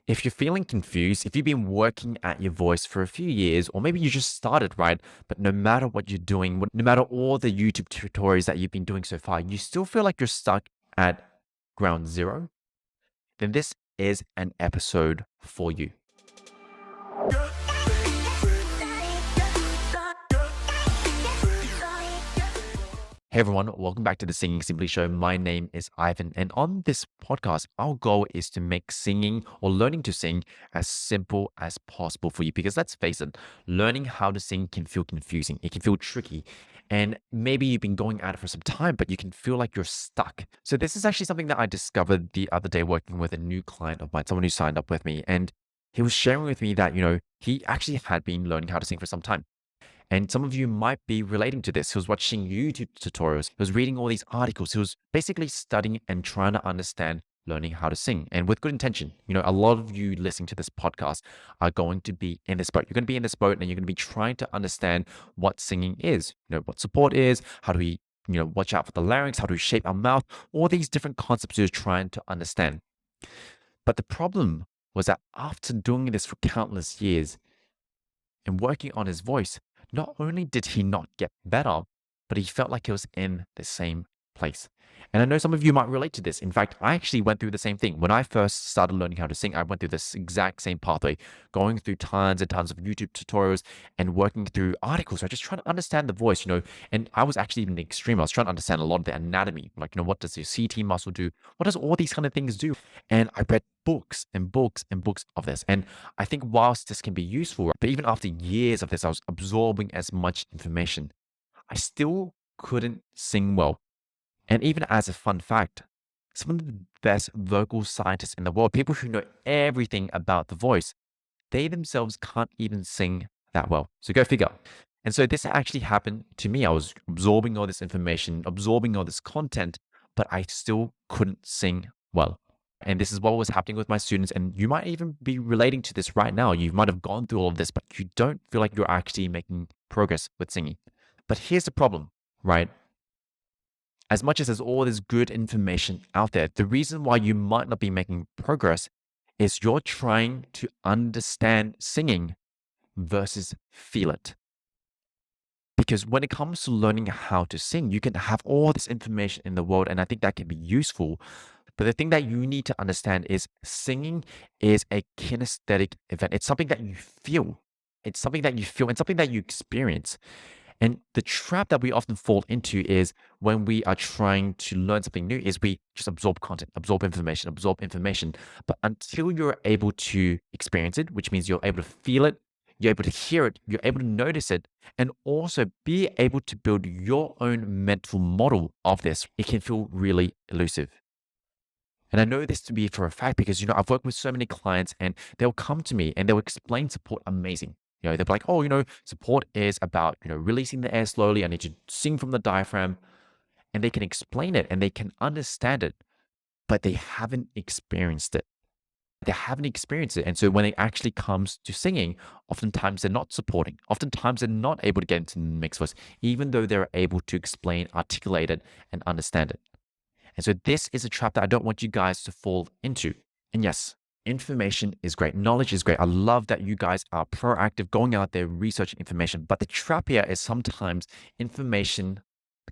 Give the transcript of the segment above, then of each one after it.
If you're feeling confused, if you've been working at your voice for a few years, or maybe you just started, right? But no matter what you're doing, no matter all the YouTube tutorials that you've been doing so far, you still feel like you're stuck at ground zero, then this is an episode for you. Hey everyone, welcome back to the Singing Simply Show. My name is Ivan, and on this podcast, our goal is to make singing or learning to sing as simple as possible for you. Because let's face it, learning how to sing can feel confusing, it can feel tricky, and maybe you've been going at it for some time, but you can feel like you're stuck. So, this is actually something that I discovered the other day working with a new client of mine, someone who signed up with me, and he was sharing with me that, he actually had been learning how to sing for some time. And some of you might be relating to this. He was watching YouTube tutorials. He was reading all these articles. He was basically studying and trying to understand learning how to sing and with good intention. A lot of you listening to this podcast are going to be in this boat. You're going to be in this boat and you're going to be trying to understand what singing is, what support is, how do we, watch out for the larynx, how do we shape our mouth, all these different concepts you're trying to understand. But the problem was that after doing this for countless years and working on his voice, not only did he not get better, but he felt like he was in the same place. And I know some of you might relate to this. In fact, I actually went through the same thing. When I first started learning how to sing, I went through this exact same pathway, going through tons and tons of YouTube tutorials and working through articles. I just trying to understand the voice, and I was actually even the extreme. I was trying to understand a lot of the anatomy, like, what does your CT muscle do? What does all these kind of things do? And I read books and books and books of this. And I think whilst this can be useful, but even after years of this, I was absorbing as much information. I still couldn't sing well. And even as a fun fact, some of the best vocal scientists in the world, people who know everything about the voice, they themselves can't even sing that well. So go figure. And so this actually happened to me. I was absorbing all this information, absorbing all this content, but I still couldn't sing well. And this is what was happening with my students. And you might even be relating to this right now. You might have gone through all of this, but you don't feel like you're actually making progress with singing. But here's the problem, right? As much as there's all this good information out there, the reason why you might not be making progress is you're trying to understand singing versus feel it. Because when it comes to learning how to sing, you can have all this information in the world, and I think that can be useful. But the thing that you need to understand is singing is a kinesthetic event. It's something that you feel. It's something that you feel and something that you experience. And the trap that we often fall into is when we are trying to learn something new is we just absorb content, absorb information, absorb information. But until you're able to experience it, which means you're able to feel it, you're able to hear it, you're able to notice it, and also be able to build your own mental model of this, it can feel really elusive. And I know this to be for a fact because, I've worked with so many clients and they'll come to me and they'll explain support amazing. They'll be like, oh, support is about, releasing the air slowly. I need to sing from the diaphragm. And they can explain it and they can understand it, but they haven't experienced it. They haven't experienced it. And so when it actually comes to singing, oftentimes they're not supporting. Oftentimes they're not able to get into the mixed voice, even though they're able to explain, articulate it, and understand it. And so this is a trap that I don't want you guys to fall into. And yes, information is great. Knowledge is great. I love that you guys are proactive, going out there, researching information. But the trap here is sometimes information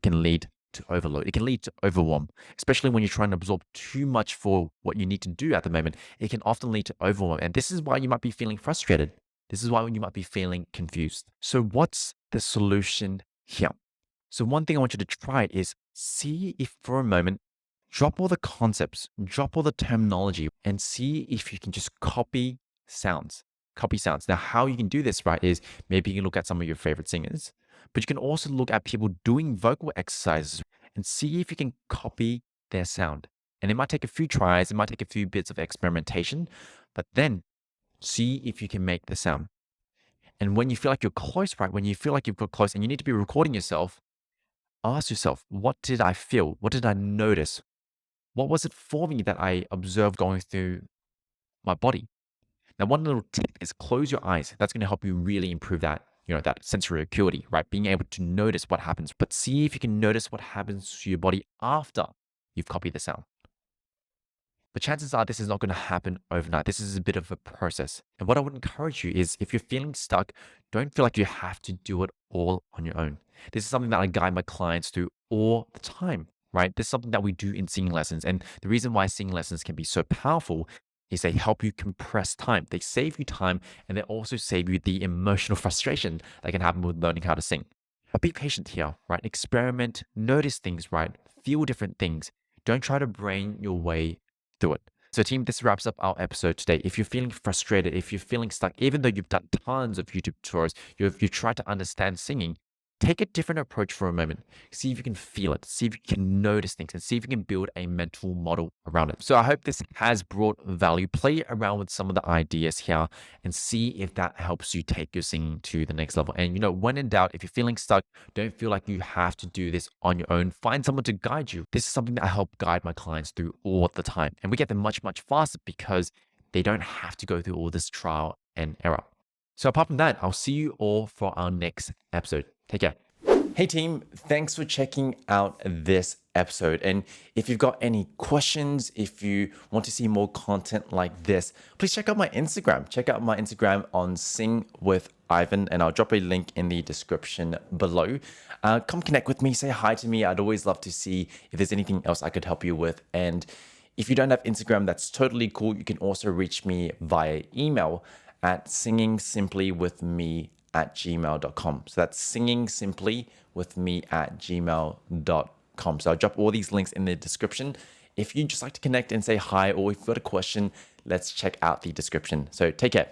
can lead to overload. It can lead to overwhelm, especially when you're trying to absorb too much for what you need to do at the moment. It can often lead to overwhelm. And this is why you might be feeling frustrated. This is why you might be feeling confused. So what's the solution here? So one thing I want you to try is see if for a moment, drop all the concepts, drop all the terminology, and see if you can just copy sounds. Copy sounds. Now, how you can do this, right, is maybe you can look at some of your favorite singers, but you can also look at people doing vocal exercises and see if you can copy their sound. And it might take a few tries, it might take a few bits of experimentation, but then see if you can make the sound. And when you feel like you're close, right, when you feel like you've got close and you need to be recording yourself, ask yourself, what did I feel? What did I notice? What was it for me that I observed going through my body? Now, one little tip is close your eyes. That's going to help you really improve that, that sensory acuity, right? Being able to notice what happens, but see if you can notice what happens to your body after you've copied the sound. But chances are this is not going to happen overnight. This is a bit of a process. And what I would encourage you is if you're feeling stuck, don't feel like you have to do it all on your own. This is something that I guide my clients through all the time, right? This is something that we do in singing lessons. And the reason why singing lessons can be so powerful is they help you compress time. They save you time and they also save you the emotional frustration that can happen with learning how to sing. But be patient here, right? Experiment, notice things, right? Feel different things. Don't try to brain your way through it. So, team, this wraps up our episode today. If you're feeling frustrated, if you're feeling stuck, even though you've done tons of YouTube tutorials, you've tried to understand singing, take a different approach for a moment. See if you can feel it, see if you can notice things, and see if you can build a mental model around it. So I hope this has brought value. Play around with some of the ideas here and see if that helps you take your singing to the next level. And when in doubt, if you're feeling stuck, don't feel like you have to do this on your own. Find someone to guide you. This is something that I help guide my clients through all the time. And we get them much, much faster because they don't have to go through all this trial and error. So apart from that, I'll see you all for our next episode. Take care. Hey team, thanks for checking out this episode. And if you've got any questions, if you want to see more content like this, please check out my Instagram. Check out my Instagram on Sing with Ivan, and I'll drop a link in the description below. Come connect with me, say hi to me. I'd always love to see if there's anything else I could help you with. And if you don't have Instagram, that's totally cool. You can also reach me via email at singingsimplywithme@gmail.com. So that's singingsimplywithme@gmail.com. So I'll drop all these links in the description. If you just like to connect and say hi, or if you've got a question, let's check out the description. So take care.